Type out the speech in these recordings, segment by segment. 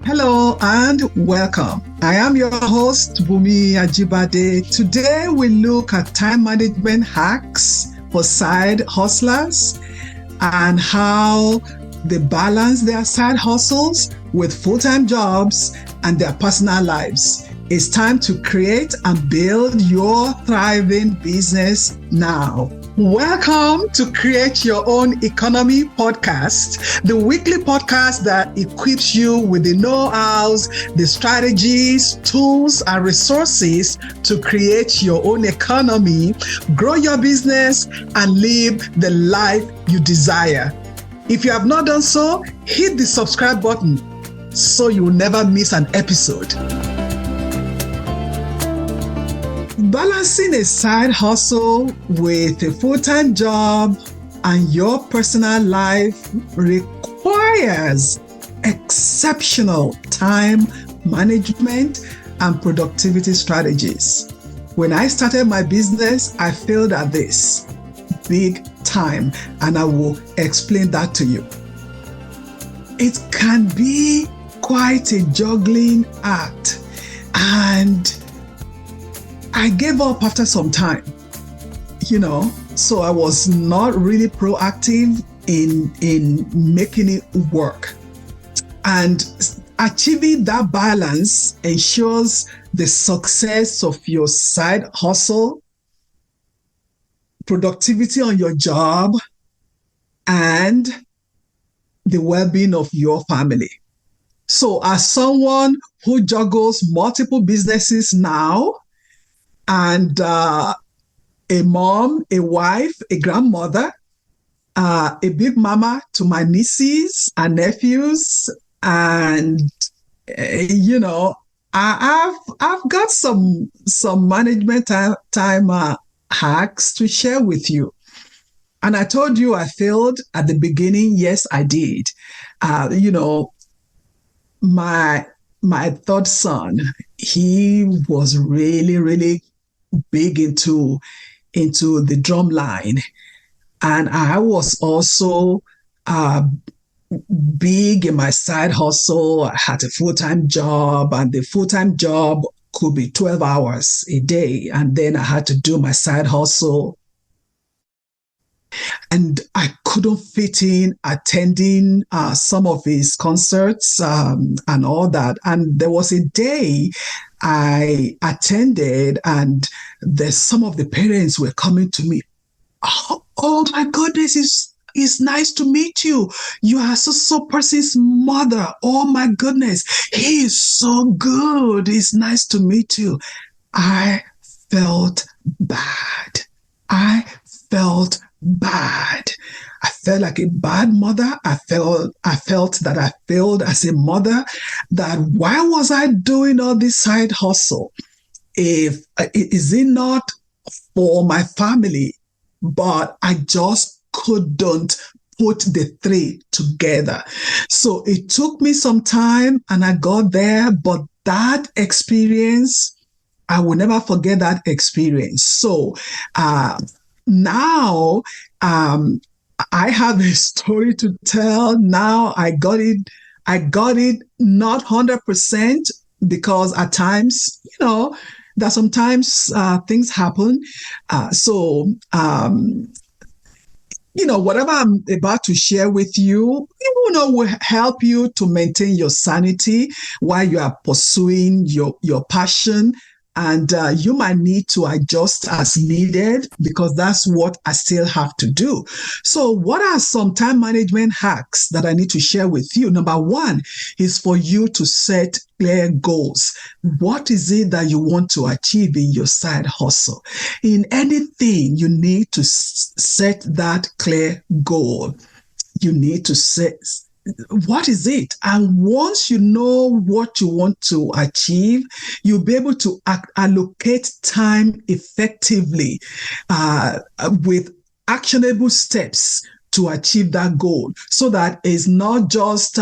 Hello and welcome. I am your host, Bunmi Ajibade. Today we look at time management hacks for side hustlers and how they balance their side hustles with full-time jobs and their personal lives. It's time to create and build your thriving business now. Welcome to Create Your Own Economy podcast, the weekly podcast that equips you with the know-hows, the strategies, tools, and resources to create your own economy, grow your business, and live the life you desire. If you have not done so, hit the subscribe button so you will never miss an episode. Balancing a side hustle with a full-time job and your personal life requires exceptional time management and productivity strategies. When I started my business, I failed at this big time, and I will explain that to you. It can be quite a juggling act, and I gave up after some time, so I was not really proactive in making it work. And achieving that balance ensures the success of your side hustle, productivity on your job, and the well-being of your family. So as someone who juggles multiple businesses now, and a mom, a wife, a grandmother, a big mama to my nieces and nephews, and I've got some management time hacks to share with you. And I told you I failed at the beginning. Yes, I did. My third son, he was really big into the drum line, and I was also big in my side hustle. I had a full-time job, and the full-time job could be 12 hours a day, and then I had to do my side hustle, and I couldn't fit in attending some of his concerts and all that. And there was a day I attended, and some of the parents were coming to me. Oh my goodness, it's nice to meet you. You are so person's mother. Oh my goodness, he is so good. It's nice to meet you. I felt bad. I felt like a bad mother. I felt that I failed as a mother, that why was I doing all this side hustle? Is it not for my family? But I just couldn't put the three together. So it took me some time, and I got there, but that experience, I will never forget that experience. So now I have a story to tell. Now I got it not 100%, because at times, that sometimes things happen. Whatever I'm about to share with you, will help you to maintain your sanity while you are pursuing your passion. And you might need to adjust as needed, because that's what I still have to do. So what are some time management hacks that I need to share with you? Number one is for you to set clear goals. What is it that you want to achieve in your side hustle? In anything, you need to set that clear goal. You need to set what is it? And once you know what you want to achieve, you'll be able to allocate time effectively with actionable steps to achieve that goal, so that it's not just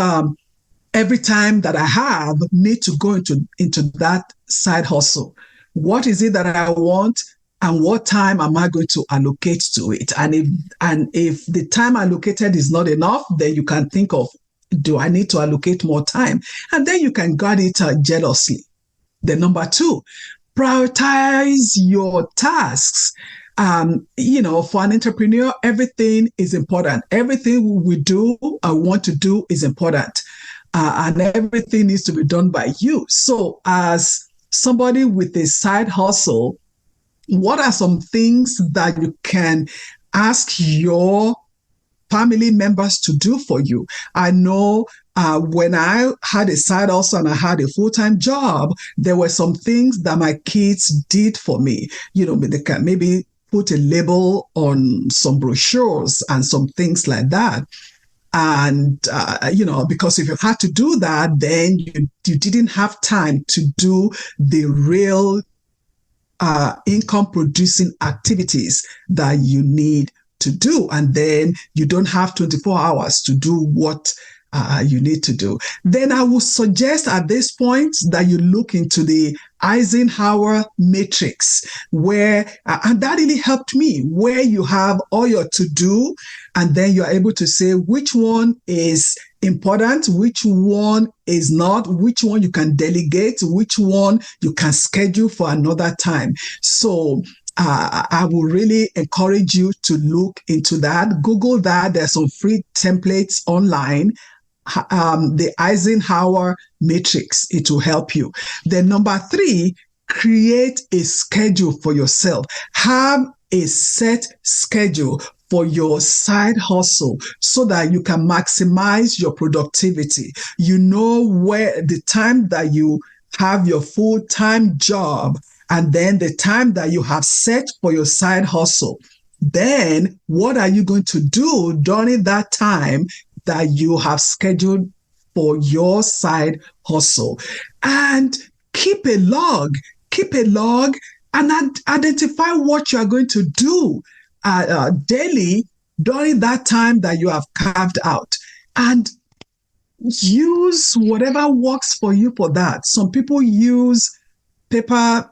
every time that I need to go into that side hustle. What is it that I want? And what time am I going to allocate to it? And if the time allocated is not enough, then you can think of Do I need to allocate more time? And then you can guard it jealously. Then number two, prioritize your tasks. For an entrepreneur, everything is important. Everything we do or want to do is important. And everything needs to be done by you. So as somebody with a side hustle, what are some things that you can ask your family members to do for you? I know when I had a side hustle and I had a full-time job, there were some things that my kids did for me. They can maybe put a label on some brochures and some things like that. And, because if you had to do that, then you didn't have time to do the real income producing activities that you need to do. And then you don't have 24 hours to do what you need to do. Then I would suggest at this point that you look into the Eisenhower matrix, where, and that really helped me, where you have all your to do, and then you're able to say which one is important, which one is not, which one you can delegate, which one you can schedule for another time. So I will really encourage you to look into that. Google that. There's some free templates online. The Eisenhower matrix, it will help you. Then number three, create a schedule for yourself. Have a set schedule for your side hustle so that you can maximize your productivity. You know where the time that you have your full-time job and then the time that you have set for your side hustle. Then what are you going to do during that time that you have scheduled for your side hustle? And keep a log and identify what you are going to do daily during that time that you have carved out. And use whatever works for you for that. Some people use paper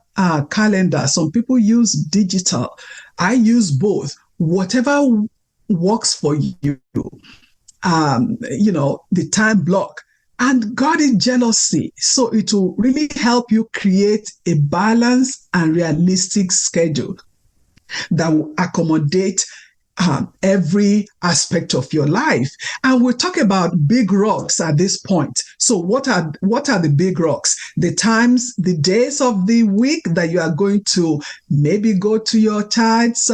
calendar. Some people use digital. I use both. Whatever works for you. The time block, and guard it jealousy. So it will really help you create a balanced and realistic schedule that will accommodate every aspect of your life. And we'll talk about big rocks at this point. So what are the big rocks? The times, the days of the week that you are going to maybe go to your child's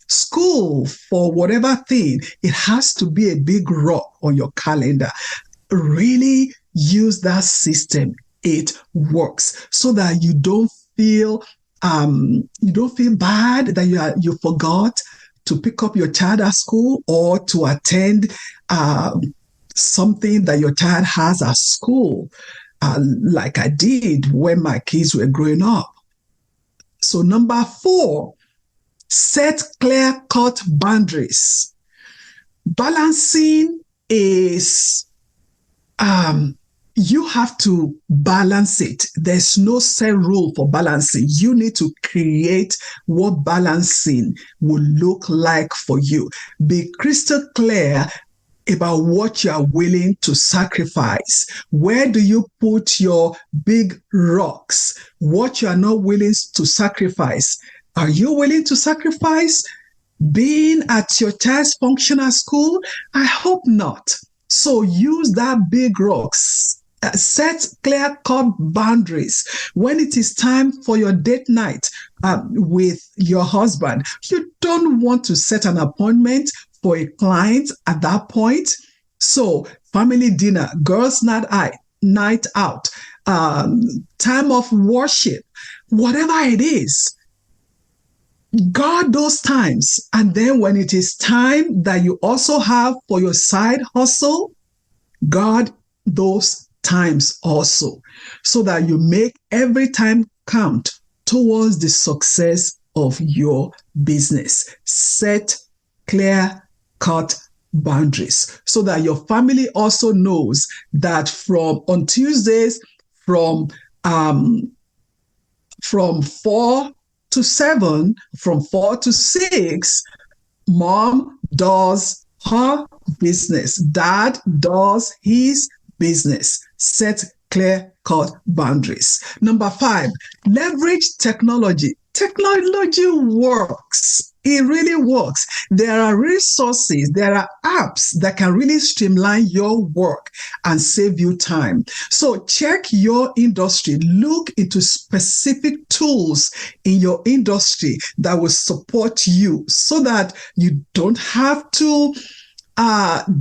school for whatever thing. It has to be a big rock on your calendar. Really use that system. It works so that you don't feel bad that you forgot to pick up your child at school or to attend something that your child has at school, like I did when my kids were growing up. So number 4, set clear-cut boundaries. Balancing is, you have to balance it. There's no set rule for balancing. You need to create what balancing will look like for you. Be crystal clear about what you are willing to sacrifice. Where do you put your big rocks? What you are not willing to sacrifice. Are you willing to sacrifice being at your child's functional school? I hope not. So use that big rocks. Set clear-cut boundaries. When it is time for your date night with your husband, you don't want to set an appointment for a client at that point. So family dinner, girls' night out, time of worship, whatever it is, guard those times. And then when it is time that you also have for your side hustle, guard those times also, so that you make every time count towards the success of your business. Set clear-cut boundaries so that your family also knows that on Tuesdays from 4 to 7, from 4 to 6, mom does her business. Dad does his business. Set clear-cut boundaries. Number 5, leverage technology. Technology works. It really works. There are resources, there are apps that can really streamline your work and save you time. So check your industry. Look into specific tools in your industry that will support you so that you don't have to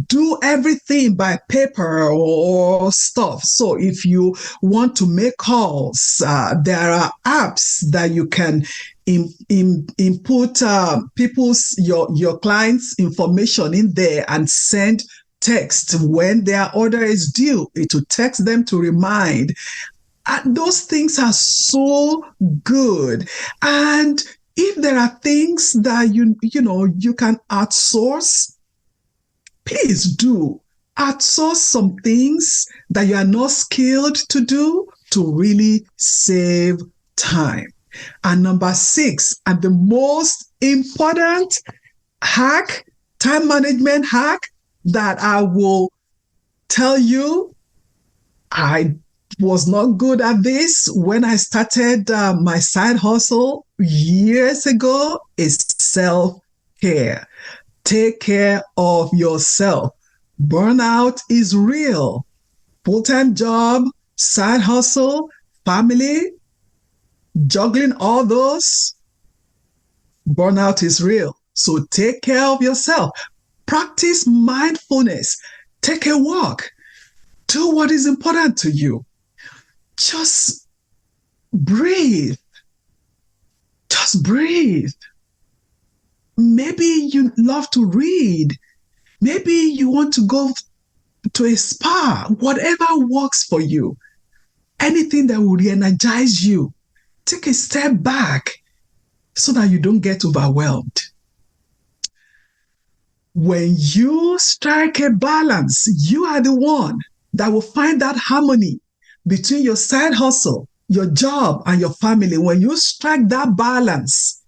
do everything by paper or stuff. So if you want to make calls, there are apps that you can input your clients' information in there and send text when their order is due. It will text them to remind. Those things are so good. And if there are things that you can outsource, please do. Outsource some things that you are not skilled to do to really save time. And number 6, and the most important hack, time management hack that I will tell you, I was not good at this when I started my side hustle years ago, is self-care. Take care of yourself. Burnout is real. Full-time job, side hustle, family, juggling all those, burnout is real. So take care of yourself. Practice mindfulness. Take a walk. Do what is important to you. Just breathe. Just breathe. Maybe you love to read. Maybe you want to go to a spa. Whatever works for you. Anything that will re-energize you. Take a step back so that you don't get overwhelmed. When you strike a balance, you are the one that will find that harmony between your side hustle, your job, and your family. When you strike that balance,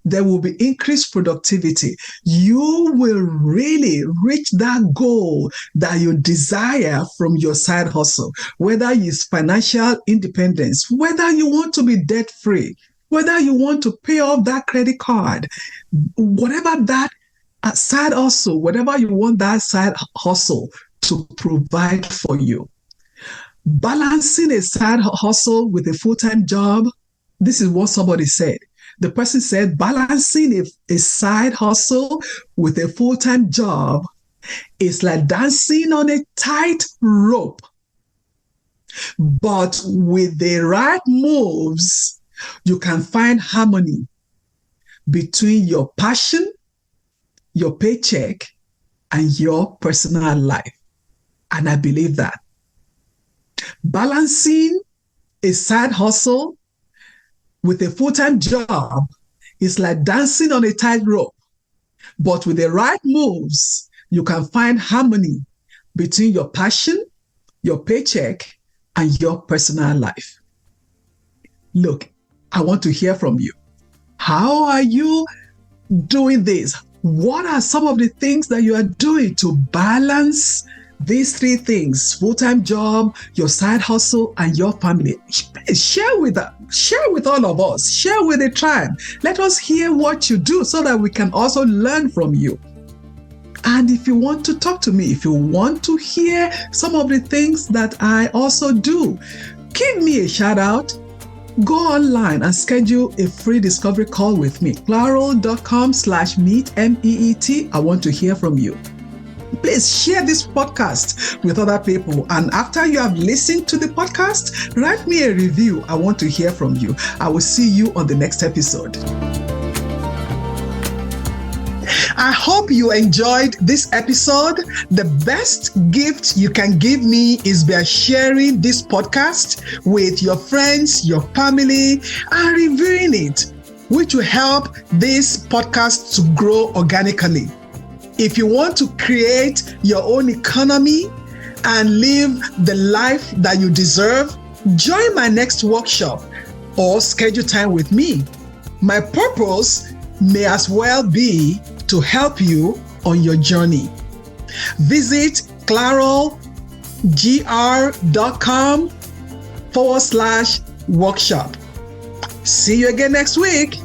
there will be increased productivity. You will really reach that goal that you desire from your side hustle, whether it's financial independence, whether you want to be debt-free, whether you want to pay off that credit card, whatever that side hustle, whatever you want that side hustle to provide for you. Balancing a side hustle with a full-time job, this is what somebody said. The person said, balancing a side hustle with a full-time job is like dancing on a tight rope. But with the right moves, you can find harmony between your passion, your paycheck, and your personal life. And I believe that. Balancing a side hustle with a full-time job is like dancing on a tightrope. But with the right moves, you can find harmony between your passion, your paycheck, and your personal life. Look, I want to hear from you. How are you doing this? What are some of the things that you are doing to balance these 3 things: full-time job, your side hustle, and your family? Share with all of us. Share with the tribe. Let us hear what you do so that we can also learn from you. And if you want to talk to me, if you want to hear some of the things that I also do, give me a shout out. Go online and schedule a free discovery call with me. Claro.com/meet, MEET. I want to hear from you. Please share this podcast with other people. And after you have listened to the podcast, write me a review. I want to hear from you. I will see you on the next episode. I hope you enjoyed this episode. The best gift you can give me is by sharing this podcast with your friends, your family, and reviewing it, which will help this podcast to grow organically. If you want to create your own economy and live the life that you deserve, join my next workshop or schedule time with me. My purpose may as well be to help you on your journey. Visit claralgr.com/workshop. See you again next week.